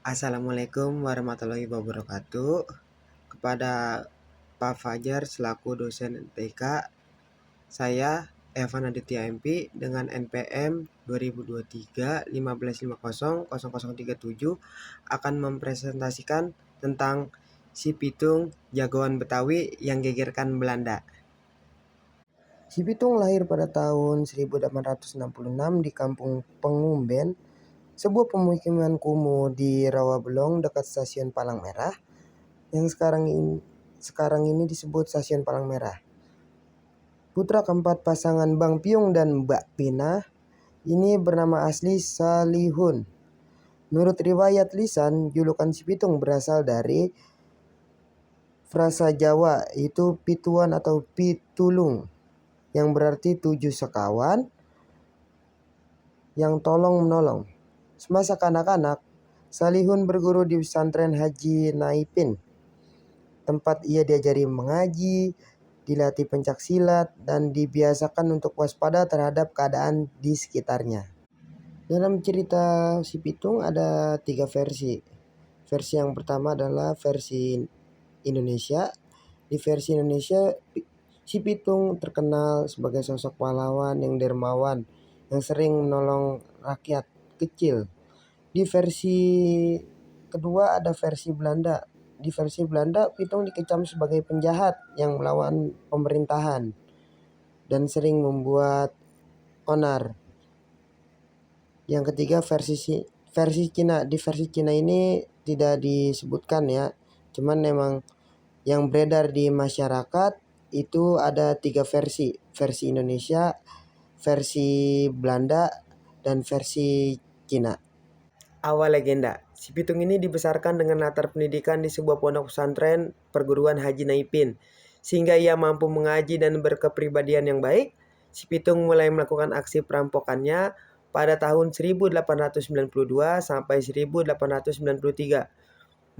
Assalamualaikum warahmatullahi wabarakatuh. Kepada Pak Fajar selaku dosen TK, saya Evan Aditya MP dengan NPM 2023 15500037 akan mempresentasikan tentang si Pitung jagoan Betawi yang gegerkan Belanda. Si Pitung lahir pada tahun 1866 di Kampung Pengumben, sebuah pemukiman kumuh di Rawabelong dekat stasiun Palang Merah yang sekarang ini disebut Stasiun Palang Merah. Putra keempat pasangan Bang Piung dan Mbak Pina, ini bernama asli Salihun. Menurut riwayat lisan, julukan si Pitung berasal dari frasa Jawa, yaitu pituan atau pitulung, yang berarti 7 sekawan yang tolong menolong. Semasa kanak-kanak, Salihun berguru di pesantren Haji Naipin, tempat ia diajari mengaji, dilatih pencak silat, dan dibiasakan untuk waspada terhadap keadaan di sekitarnya. Dalam cerita si Pitung ada 3 versi. Versi yang pertama adalah versi Indonesia. Di versi Indonesia, si Pitung terkenal sebagai sosok pahlawan yang dermawan, yang sering menolong rakyat kecil. Di versi kedua ada versi Belanda. Di versi Belanda, Pitung dikecam sebagai penjahat yang melawan pemerintahan dan sering membuat onar. Yang ketiga versi Cina. Di versi Cina ini tidak disebutkan ya. Cuman memang yang beredar di masyarakat itu ada 3 versi. Versi Indonesia, versi Belanda, dan versi Cina. Awal legenda. Si Pitung ini dibesarkan dengan latar pendidikan di sebuah pondok pesantren perguruan Haji Naipin. Sehingga ia mampu mengaji dan berkepribadian yang baik, si Pitung mulai melakukan aksi perampokannya pada tahun 1892 sampai 1893.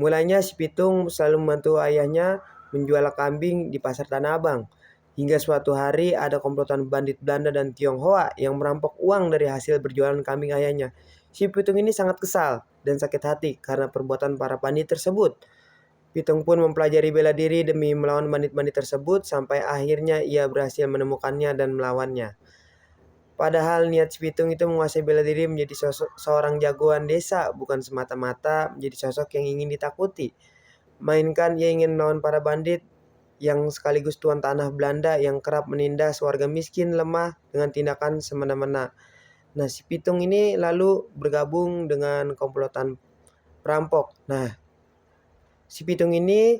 Mulanya si Pitung selalu membantu ayahnya menjual kambing di pasar Tanah Abang. Hingga suatu hari ada komplotan bandit Belanda dan Tionghoa yang merampok uang dari hasil berjualan kambing ayahnya. Si Pitung ini sangat kesal dan sakit hati karena perbuatan para bandit tersebut. Pitung pun mempelajari bela diri demi melawan bandit-bandit tersebut sampai akhirnya ia berhasil menemukannya dan melawannya. Padahal niat si Pitung itu menguasai bela diri menjadi seorang jagoan desa, bukan semata-mata menjadi sosok yang ingin ditakuti. Mainkan ia ingin melawan para bandit yang sekaligus tuan tanah Belanda yang kerap menindas warga miskin lemah dengan tindakan semena-mena. Nah, si Pitung ini lalu bergabung dengan komplotan perampok. Nah, si Pitung ini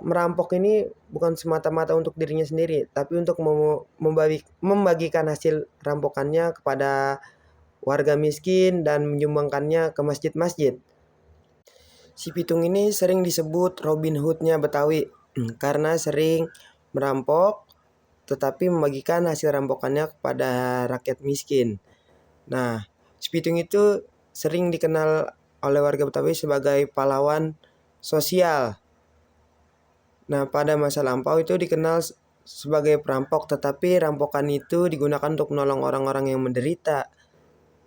merampok ini bukan semata-mata untuk dirinya sendiri, tapi untuk membagikan hasil rampokannya kepada warga miskin dan menyumbangkannya ke masjid-masjid. Si Pitung ini sering disebut Robin Hood-nya Betawi karena sering merampok tetapi membagikan hasil rampokannya kepada rakyat miskin. Nah, si Pitung itu sering dikenal oleh warga Betawi sebagai pahlawan sosial. Nah, pada masa lampau itu dikenal sebagai perampok, tetapi rampokan itu digunakan untuk menolong orang-orang yang menderita.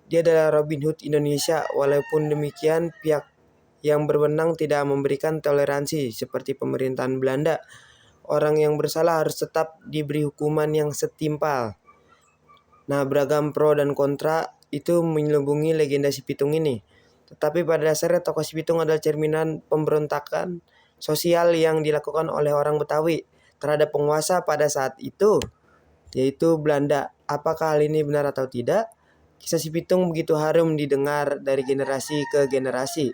Dia adalah Robin Hood Indonesia. Walaupun demikian, pihak yang berwenang tidak memberikan toleransi seperti pemerintahan Belanda. Orang yang bersalah harus tetap diberi hukuman yang setimpal. Nah, beragam pro dan kontra itu menyelubungi legenda si Pitung ini. Tetapi pada dasarnya tokoh si Pitung adalah cerminan pemberontakan sosial yang dilakukan oleh orang Betawi terhadap penguasa pada saat itu, yaitu Belanda. Apakah hal ini benar atau tidak? Kisah si Pitung begitu harum didengar dari generasi ke generasi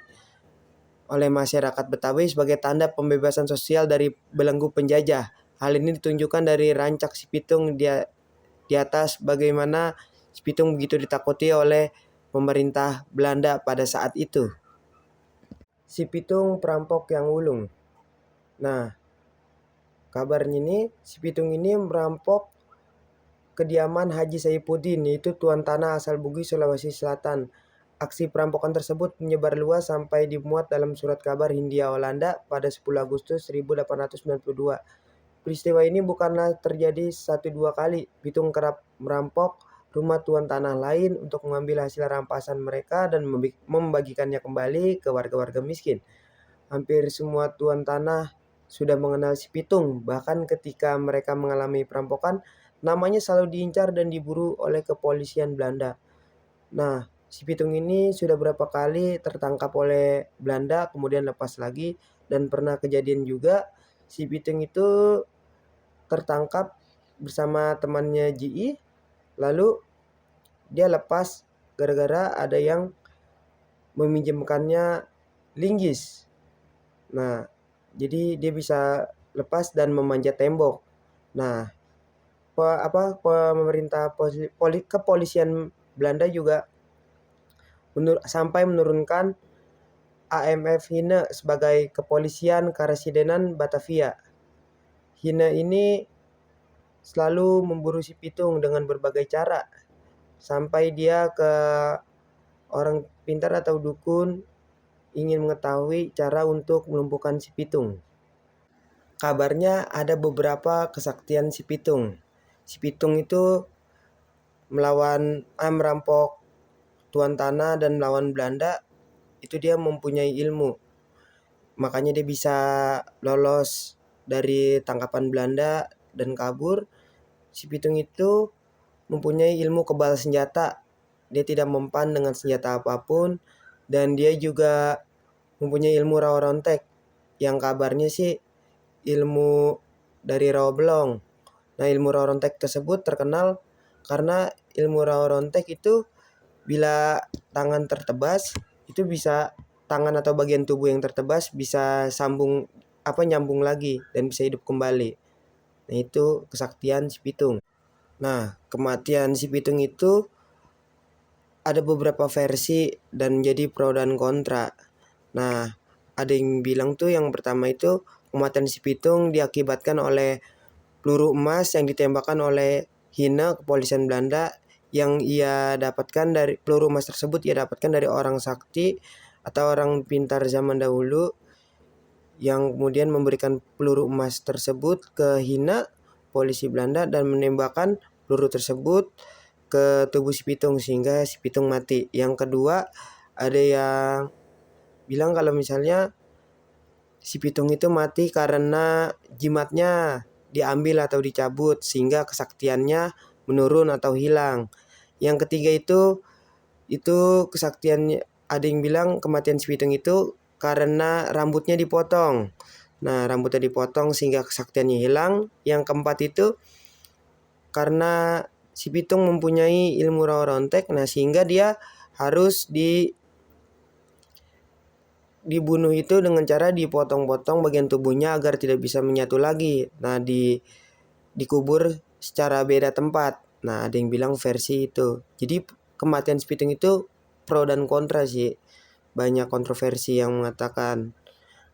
oleh masyarakat Betawi sebagai tanda pembebasan sosial dari belenggu penjajah. Hal ini ditunjukkan dari rancak si Pitung di atas bagaimana si Pitung begitu ditakuti oleh pemerintah Belanda pada saat itu. Si Pitung perampok yang ulung. Nah, kabarnya ini si Pitung ini merampok kediaman Haji Saifuddin, yaitu tuan tanah asal Bugis, Sulawesi Selatan. Aksi perampokan tersebut menyebar luas sampai dimuat dalam surat kabar Hindia Walanda pada 10 Agustus 1892. Peristiwa ini bukanlah terjadi 1-2 kali. Pitung kerap merampok rumah tuan tanah lain untuk mengambil hasil rampasan mereka dan membagikannya kembali ke warga-warga miskin. Hampir semua tuan tanah sudah mengenal si Pitung, bahkan ketika mereka mengalami perampokan, namanya selalu diincar dan diburu oleh kepolisian Belanda. Nah, si Pitung ini sudah berapa kali tertangkap oleh Belanda, kemudian lepas lagi, dan pernah kejadian juga si Pitung itu tertangkap bersama temannya Ji, lalu dia lepas gara-gara ada yang meminjamkannya linggis. Nah, jadi dia bisa lepas dan memanjat tembok. Nah, pemerintah kepolisian Belanda juga sampai menurunkan AMF Hine sebagai kepolisian Karesidenan Batavia. Hine ini selalu memburu si Pitung dengan berbagai cara, sampai dia ke orang pintar atau dukun ingin mengetahui cara untuk melumpuhkan si Pitung. Kabarnya ada beberapa kesaktian si Pitung. Si Pitung itu merampok tuan tanah dan melawan Belanda, itu dia mempunyai ilmu. Makanya dia bisa lolos dari tangkapan Belanda dan kabur. Si Pitung itu mempunyai ilmu kebal senjata. Dia tidak mempan dengan senjata apapun, dan dia juga mempunyai ilmu rawa rontek, yang kabarnya sih ilmu dari rawa belong. Nah, ilmu rawa rontek tersebut terkenal karena ilmu rawa rontek itu bila tangan tertebas, itu bisa tangan atau bagian tubuh yang tertebas bisa nyambung lagi dan bisa hidup kembali. Nah, itu kesaktian si Pitung. Nah, kematian si Pitung itu ada beberapa versi dan jadi pro dan kontra. Nah, ada yang bilang tuh yang pertama itu kematian si Pitung diakibatkan oleh peluru emas yang ditembakkan oleh Hine kepolisian Belanda, yang ia dapatkan dari peluru emas tersebut ia dapatkan dari orang sakti atau orang pintar zaman dahulu, yang kemudian memberikan peluru emas tersebut ke Hine polisi Belanda dan menembakkan peluru tersebut ke tubuh si Pitung sehingga si Pitung mati. Yang kedua, ada yang bilang kalau misalnya si Pitung itu mati karena jimatnya diambil atau dicabut sehingga kesaktiannya menurun atau hilang. Yang ketiga itu kesaktiannya, ada yang bilang kematian si Pitung itu karena rambutnya dipotong. Nah, rambutnya dipotong sehingga kesaktiannya hilang. Yang keempat itu karena si Pitung mempunyai ilmu rawa rontek, nah sehingga dia harus dibunuh itu dengan cara dipotong-potong bagian tubuhnya agar tidak bisa menyatu lagi. Nah, dikubur secara beda tempat. Nah, ada yang bilang versi itu. Jadi kematian si Pitung itu pro dan kontra sih. Banyak kontroversi yang mengatakan.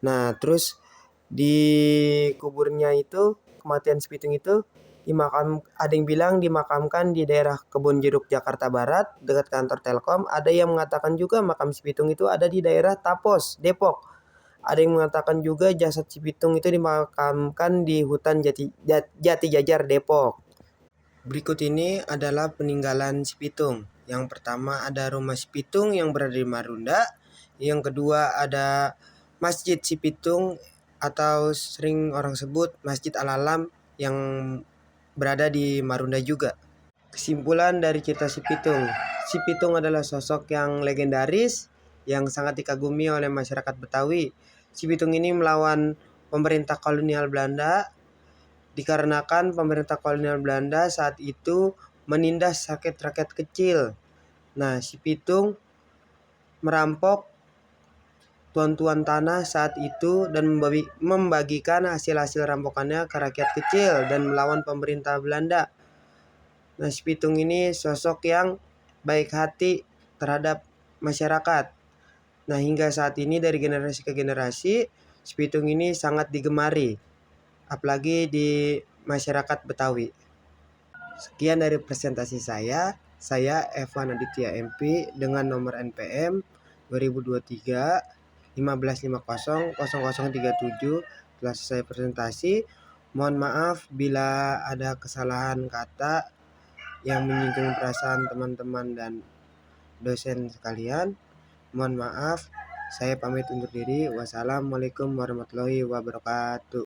Nah, terus di kuburnya itu kematian si Pitung itu ada yang bilang dimakamkan di daerah Kebon Jeruk Jakarta Barat dekat kantor Telkom. Ada yang mengatakan juga makam si Pitung itu ada di daerah Tapos, Depok. Ada yang mengatakan juga jasad si Pitung itu dimakamkan di hutan Jati Jajar, Depok. Berikut ini adalah peninggalan si Pitung. Yang pertama ada rumah si Pitung yang berada di Marunda. Yang kedua ada Masjid si Pitung atau sering orang sebut Masjid Al-Alam yang berada di Marunda juga. Kesimpulan dari cerita si Pitung. Si Pitung adalah sosok yang legendaris yang sangat dikagumi oleh masyarakat Betawi. Si Pitung ini melawan pemerintah kolonial Belanda dikarenakan pemerintah kolonial Belanda saat itu menindas rakyat-rakyat kecil. Nah, si Pitung merampok tuan-tuan tanah saat itu dan membagikan hasil-hasil rampokannya ke rakyat kecil dan melawan pemerintah Belanda. Nah, si Pitung ini sosok yang baik hati terhadap masyarakat. Nah, hingga saat ini dari generasi ke generasi, si Pitung ini sangat digemari, apalagi di masyarakat Betawi. Sekian dari presentasi saya Evan Aditya MP dengan nomor NPM 2023 1550 0037. Telah selesai presentasi. Mohon maaf bila ada kesalahan kata yang menyinggung perasaan teman-teman dan dosen sekalian. Mohon maaf, saya pamit undur diri. Wassalamualaikum warahmatullahi wabarakatuh.